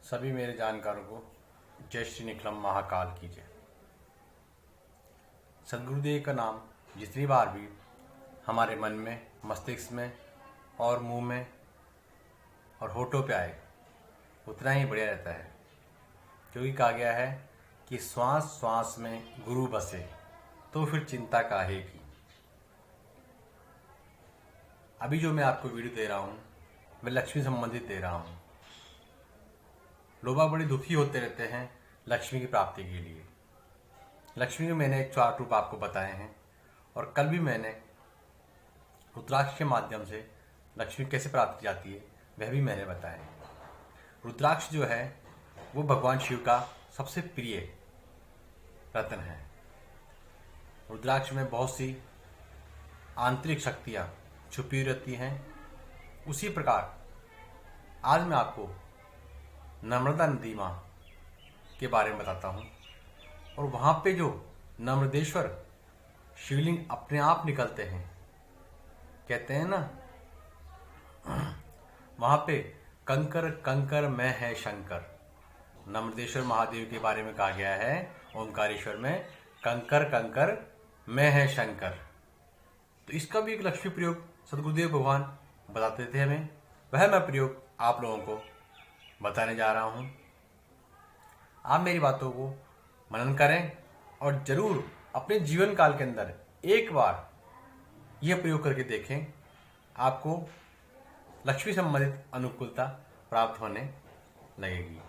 सभी मेरे जानकारों को जय श्री निकलम महाकाल की जय। सदगुरुदेव का नाम जितनी बार भी हमारे मन में, मस्तिष्क में और मुंह में और होठों पे आए उतना ही बढ़िया रहता है, क्योंकि कहा गया है कि श्वास श्वास में गुरु बसे तो फिर चिंता काहे की। अभी जो मैं आपको वीडियो दे रहा हूँ मैं लक्ष्मी संबंधित दे रहा हूँ। लोग बड़े दुखी होते रहते हैं लक्ष्मी की प्राप्ति के लिए। लक्ष्मी के मैंने 4 रूप आपको बताए हैं और कल भी मैंने रुद्राक्ष के माध्यम से लक्ष्मी कैसे प्राप्त की जाती है वह भी मैंने बताया है। रुद्राक्ष जो है वो भगवान शिव का सबसे प्रिय रत्न है। रुद्राक्ष में बहुत सी आंतरिक शक्तियाँ छुपी रहती हैं। उसी प्रकार आज मैं आपको नर्मदा नदी माँ के बारे में बताता हूँ और वहाँ पे जो नर्मदेश्वर शिवलिंग अपने आप निकलते हैं, कहते हैं ना, वहाँ पे कंकर कंकर मैं है शंकर। नर्मदेश्वर महादेव के बारे में कहा गया है ओंकारेश्वर में कंकर कंकर मैं है शंकर। तो इसका भी एक लक्ष्मी प्रयोग सदगुरुदेव भगवान बताते थे हमें, वह मैं प्रयोग आप लोगों को बताने जा रहा हूँ। आप मेरी बातों को मनन करें और जरूर अपने जीवन काल के अंदर एक बार यह प्रयोग करके देखें, आपको लक्ष्मी संबंधित अनुकूलता प्राप्त होने लगेगी।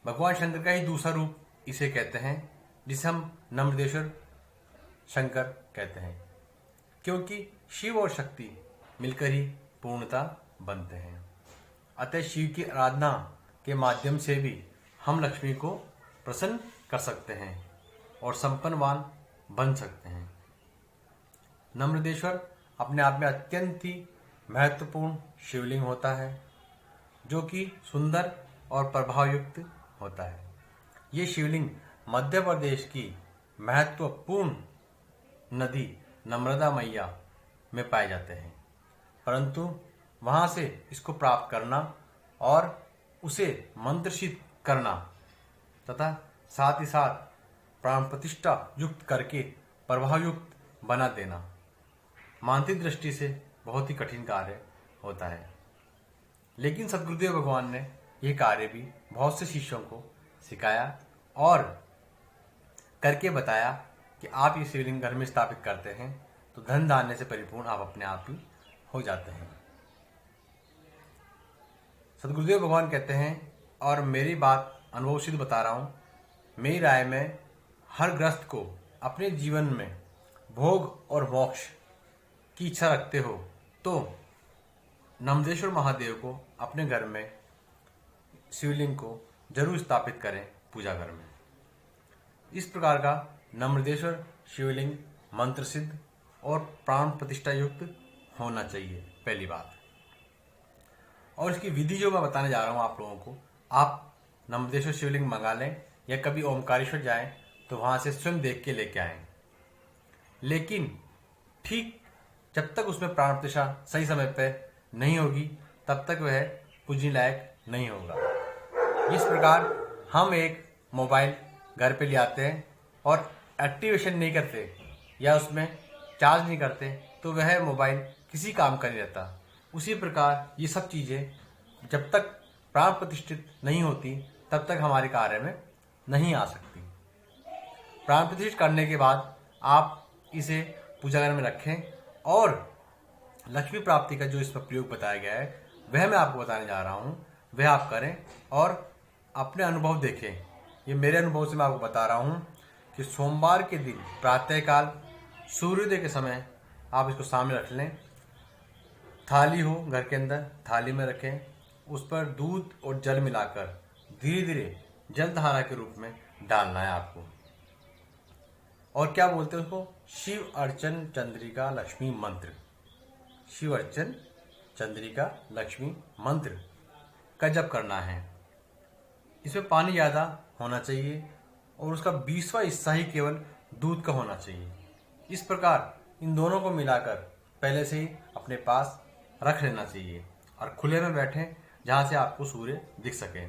भगवान शंकर का ही दूसरा रूप इसे कहते हैं, जिसे हम नर्मदेश्वर शंकर कहते हैं, क्योंकि शिव और शक्ति मिलकर ही पूर्णता बनते हैं। अतः शिव की आराधना के माध्यम से भी हम लक्ष्मी को प्रसन्न कर सकते हैं और संपन्नवान बन सकते हैं। नर्मदेश्वर अपने आप में अत्यंत ही महत्वपूर्ण शिवलिंग होता है, जो कि सुंदर और प्रभावयुक्त होता है। ये शिवलिंग मध्य प्रदेश की महत्वपूर्ण नदी नर्मदा मैया में पाए जाते हैं, परंतु वहाँ से इसको प्राप्त करना और उसे मंत्रसिद्ध करना तथा साथ ही साथ प्राण प्रतिष्ठा युक्त करके प्रभावयुक्त बना देना मानसिक दृष्टि से बहुत ही कठिन कार्य होता है। लेकिन सदगुरुदेव भगवान ने यह कार्य भी बहुत से शिष्यों को सिखाया और करके बताया कि आप ये शिवलिंग घर में स्थापित करते हैं तो धन धान्य से परिपूर्ण आप अपने आप ही हो जाते हैं। सदगुरुदेव भगवान कहते हैं, और मेरी बात अनुभव सिद्ध बता रहा हूँ, मेरी राय में हर ग्रस्त को अपने जीवन में भोग और मोक्ष की इच्छा रखते हो तो नर्मदेश्वर महादेव को अपने घर में शिवलिंग को जरूर स्थापित करें पूजा घर में। इस प्रकार का नर्मदेश्वर शिवलिंग मंत्र सिद्ध और प्राण प्रतिष्ठा युक्त होना चाहिए, पहली बात। और इसकी विधि जो मैं बताने जा रहा हूँ आप लोगों को, आप नर्मदेश्वर शिवलिंग मंगा लें या कभी ओमकारेश्वर जाएं तो वहाँ से स्वयं देख के लेके आएं। लेकिन ठीक जब तक उसमें प्राण प्रतिष्ठा सही समय पर नहीं होगी तब तक वह पूजने लायक नहीं होगा। इस प्रकार हम एक मोबाइल घर पे ले आते हैं और एक्टिवेशन नहीं करते या उसमें चार्ज नहीं करते तो वह मोबाइल किसी काम का नहीं रहता। उसी प्रकार ये सब चीज़ें जब तक प्राण प्रतिष्ठित नहीं होती तब तक हमारे कार्य में नहीं आ सकती। प्राण प्रतिष्ठित करने के बाद आप इसे पूजा घर में रखें और लक्ष्मी प्राप्ति का जो इसमें प्रयोग बताया गया है वह मैं आपको बताने जा रहा हूँ, वह आप करें और अपने अनुभव देखें। ये मेरे अनुभव से मैं आपको बता रहा हूँ कि सोमवार के दिन प्रातःकाल सूर्योदय के समय आप इसको सामने रख लें। थाली हो घर के अंदर, थाली में रखें, उस पर दूध और जल मिलाकर धीरे धीरे जलधारा के रूप में डालना है आपको। और क्या बोलते हैं उसको, शिव अर्चन चंद्रिका लक्ष्मी मंत्र। शिव अर्चन चंद्रिका लक्ष्मी मंत्र का जप करना है। इसमें पानी ज़्यादा होना चाहिए और उसका 20वां हिस्सा ही केवल दूध का होना चाहिए। इस प्रकार इन दोनों को मिलाकर पहले से ही अपने पास रख लेना चाहिए और खुले में बैठें, जहाँ से आपको सूर्य दिख सके।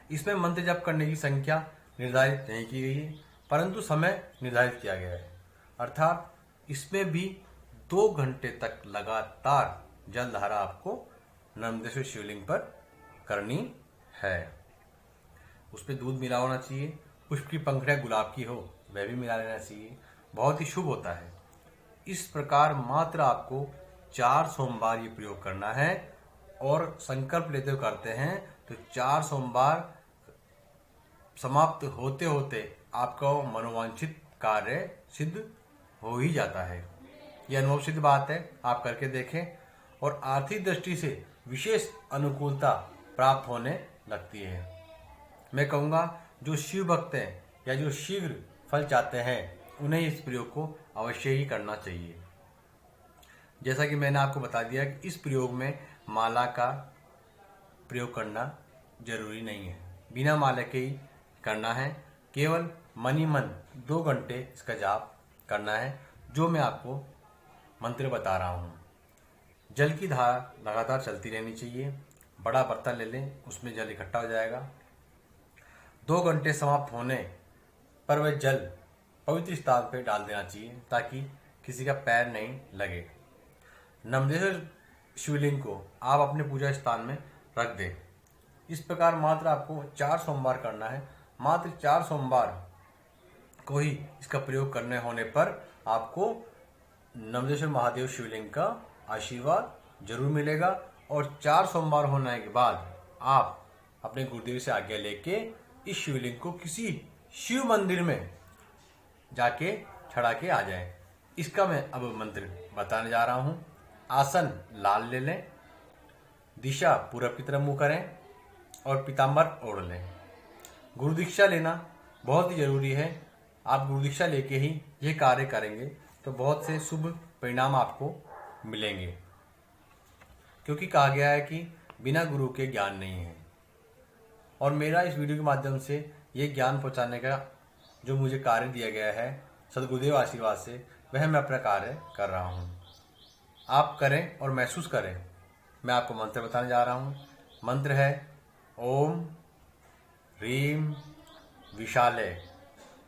इसमें मंत्र जप करने की संख्या निर्धारित नहीं की गई है, परंतु समय निर्धारित किया गया है। अर्थात इसमें भी 2 घंटे तक लगातार जल धारा आपको नर्मदेश्वर शिवलिंग पर करनी है। उसमें दूध मिला होना चाहिए, पुष्प की पंखुड़ियाँ गुलाब की हो वह भी मिला लेना चाहिए, बहुत ही शुभ होता है। इस प्रकार मात्र आपको 4 सोमवार ये प्रयोग करना है और संकल्प लेते हुए करते हैं तो 4 सोमवार समाप्त होते होते आपका मनोवांछित कार्य सिद्ध हो ही जाता है। यह अनुभव सिद्ध बात है, आप करके देखें और आर्थिक दृष्टि से विशेष अनुकूलता प्राप्त होने लगती है। मैं कहूँगा जो शिव भक्त हैं या जो शीघ्र फल चाहते हैं उन्हें इस प्रयोग को अवश्य ही करना चाहिए। जैसा कि मैंने आपको बता दिया कि इस प्रयोग में माला का प्रयोग करना जरूरी नहीं है, बिना माला के ही करना है। केवल मन ही मन 2 घंटे इसका जाप करना है, जो मैं आपको मंत्र बता रहा हूँ। जल की धारा लगातार चलती रहनी चाहिए। बड़ा बर्तन ले लें, उसमें जल इकट्ठा हो जाएगा। 2 घंटे समाप्त होने पर वह जल पवित्र स्थान पर डाल देना चाहिए ताकि किसी का पैर नहीं लगे। नर्मदेश्वर शिवलिंग को आप अपने पूजा स्थान में रख दें। इस प्रकार मात्र आपको 4 सोमवार करना है। मात्र 4 सोमवार को ही इसका प्रयोग करने होने पर आपको नर्मदेश्वर महादेव शिवलिंग का आशीर्वाद जरूर मिलेगा और 4 सोमवार होने के बाद आप अपने गुरुदेव से आज्ञा लेके इस शिवलिंग को किसी शिव मंदिर में जाके चढ़ा के आ जाएं। इसका मैं अब मंत्र बताने जा रहा हूँ। आसन लाल ले लें, दिशा पूरब की तरफ मुंह करें और पीताम्बर ओढ़ लें। गुरु दीक्षा लेना बहुत ही जरूरी है। आप गुरु दीक्षा लेके ही ये कार्य करेंगे तो बहुत से शुभ परिणाम आपको मिलेंगे, क्योंकि कहा गया है कि बिना गुरु के ज्ञान नहीं है। और मेरा इस वीडियो के माध्यम से ये ज्ञान पहुंचाने का जो मुझे कार्य दिया गया है सदगुरुदेव आशीर्वाद से, वह मैं अपना कार्य कर रहा हूँ। आप करें और महसूस करें। मैं आपको मंत्र बताने जा रहा हूँ। मंत्र है ओम ह्रीं विशाले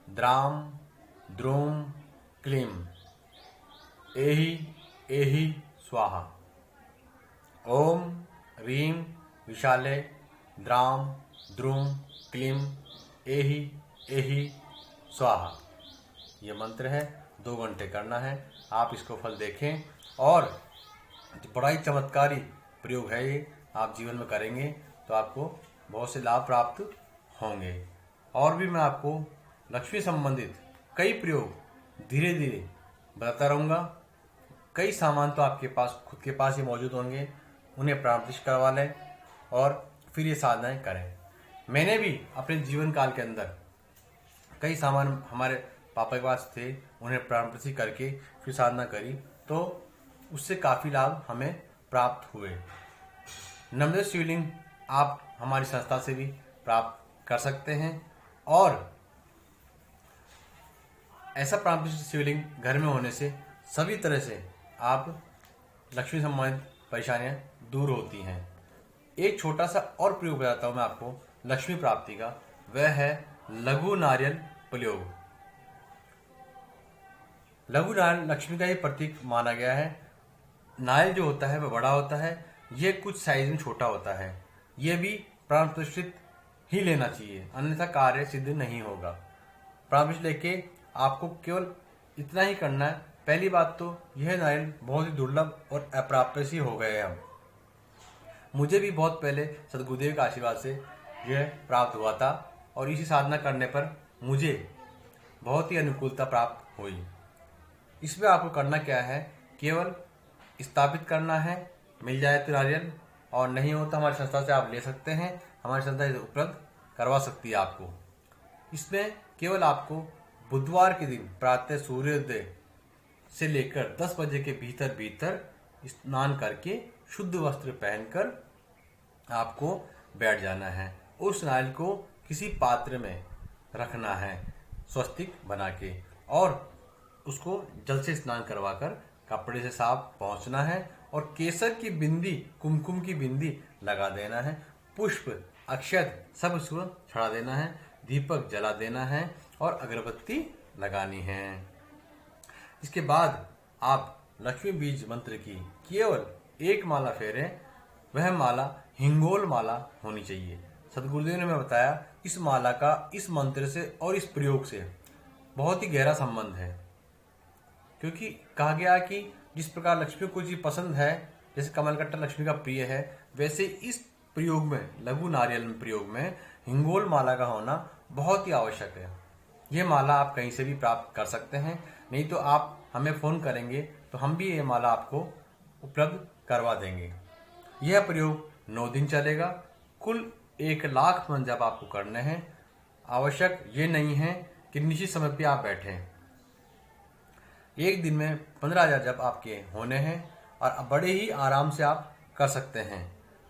द्राम द्रुम क्लीं एहि एहि स्वाहा। ओम ह्रीं विशाले द्राम द्रुम क्लीं एहि एहि स्वाहा। ये मंत्र है, 2 घंटे करना है। आप इसको फल देखें और बड़ा ही चमत्कारी प्रयोग है ये। आप जीवन में करेंगे तो आपको बहुत से लाभ प्राप्त होंगे। और भी मैं आपको लक्ष्मी संबंधित कई प्रयोग धीरे धीरे बताता रहूँगा। कई सामान तो आपके पास खुद के पास ही मौजूद होंगे, उन्हें प्राप्त करवा लें और फिर ये साधनाएं करें। मैंने भी अपने जीवन काल के अंदर कई सामान हमारे पापा के पास थे, उन्हें प्राप्त करके फिर साधना करी तो उससे काफ़ी लाभ हमें प्राप्त हुए। नर्मदेश्वर शिवलिंग आप हमारी संस्था से भी प्राप्त कर सकते हैं और ऐसा प्राप्त शिवलिंग घर में होने से सभी तरह से आप लक्ष्मी संबंधित परेशानियां दूर होती हैं। एक छोटा सा और प्रयोग बताता हूँ मैं आपको लक्ष्मी प्राप्ति का, वह है लघु नारियल प्रयोग। लघु नारियल लक्ष्मी का ही प्रतीक माना गया है। नारियल जो होता है वह बड़ा होता है, ये कुछ साइज में छोटा होता है। ये भी प्राण प्रतिष्ठित ही लेना चाहिए, अन्यथा कार्य सिद्ध नहीं होगा। प्राण प्रतिष्ठित लेके आपको केवल इतना ही करना है। पहली बात तो यह नारियल बहुत ही दुर्लभ और अप्राप्त सी हो गए हैं हम। मुझे भी बहुत पहले सदगुरुदेव के आशीर्वाद से यह प्राप्त हुआ था और इसी साधना करने पर मुझे बहुत ही अनुकूलता प्राप्त हुई। इसमें आपको करना क्या है, केवल स्थापित करना है। मिल जाए तो नारियल, और नहीं हो तो हमारी संस्था से आप ले सकते हैं। हमारी संस्था इसे उपलब्ध करवा सकती है आपको। इसमें केवल आपको बुधवार के दिन प्रातः सूर्योदय से लेकर 10 बजे के भीतर भीतर स्नान करके शुद्ध वस्त्र पहनकर आपको बैठ जाना है। उस नारियल को किसी पात्र में रखना है स्वस्तिक बना के, और उसको जल से स्नान करवाकर कपड़े से साफ पहुँचना है और केसर की बिंदी, कुमकुम की बिंदी लगा देना है। पुष्प, अक्षत सब उसको चढ़ा देना है। दीपक जला देना है और अगरबत्ती लगानी है। इसके बाद आप लक्ष्मी बीज मंत्र की केवल एक माला फेरें। वह माला हिंगोल माला होनी चाहिए। सदगुरुदेव ने हमें बताया इस माला का इस मंत्र से और इस प्रयोग से बहुत ही गहरा संबंध है, क्योंकि कहा गया कि जिस प्रकार लक्ष्मी को चीज पसंद है, जैसे कमलकट्टा लक्ष्मी का प्रिय है, वैसे इस प्रयोग में, लघु नारियल में प्रयोग में हिंगोल माला का होना बहुत ही आवश्यक है। ये माला आप कहीं से भी प्राप्त कर सकते हैं, नहीं तो आप हमें फोन करेंगे तो हम भी ये माला आपको उपलब्ध करवा देंगे। यह प्रयोग 9 दिन चलेगा। कुल 1 लाख मन जप आपको करने हैं। आवश्यक ये नहीं है कि निश्चित समय पे आप बैठें। एक दिन में 15,000 जप आपके होने हैं और बड़े ही आराम से आप कर सकते हैं।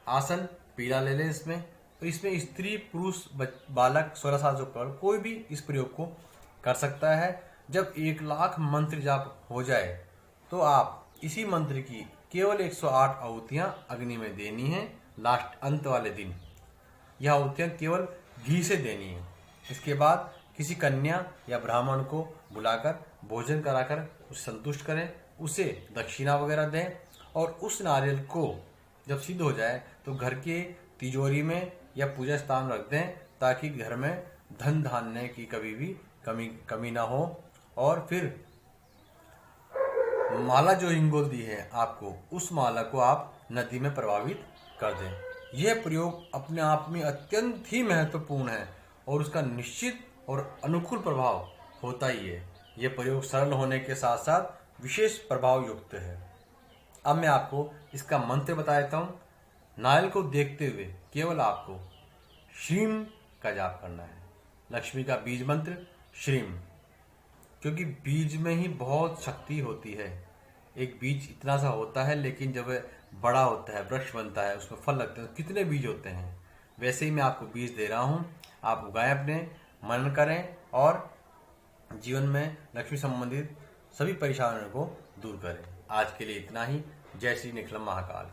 आसन पीला ले लें इसमें, तो इसमें स्त्री पुरुष बालक 16 साल से ऊपर कोई भी इस प्रयोग को कर सकता है। जब 1 लाख मंत्र जाप हो जाए तो आप इसी मंत्र की केवल 108 आहुतियां अग्नि में देनी है। लास्ट अंत वाले दिन यह आहुतियां केवल घी से देनी है। इसके बाद किसी कन्या या ब्राह्मण को बुलाकर भोजन कराकर उसे संतुष्ट करें, उसे दक्षिणा वगैरह दें और उस नारियल को जब सिद्ध हो जाए तो घर के तिजोरी में या पूजा स्थान रख दें, ताकि घर में धन धान्य की कभी भी कमी ना हो। और फिर माला जो हिंगोल दी है आपको, उस माला को आप नदी में प्रवाहित कर दें। यह प्रयोग अपने आप में अत्यंत ही महत्वपूर्ण है और उसका निश्चित और अनुकूल प्रभाव होता ही है। यह प्रयोग सरल होने के साथ साथ विशेष प्रभाव युक्त है। अब मैं आपको इसका मंत्र बता देता हूँ। नारियल को देखते हुए केवल आपको श्रीम का जाप करना है। लक्ष्मी का बीज मंत्र श्रीम, क्योंकि बीज में ही बहुत शक्ति होती है। एक बीज इतना सा होता है, लेकिन जब बड़ा होता है, वृक्ष बनता है, उसमें फल लगते हैं, तो कितने बीज होते हैं। वैसे ही मैं आपको बीज दे रहा हूँ, आप उगाएं, अपने मनन करें और जीवन में लक्ष्मी संबंधित सभी परेशानियों को दूर करें। आज के लिए इतना ही। जय श्री निखिलम महाकाल।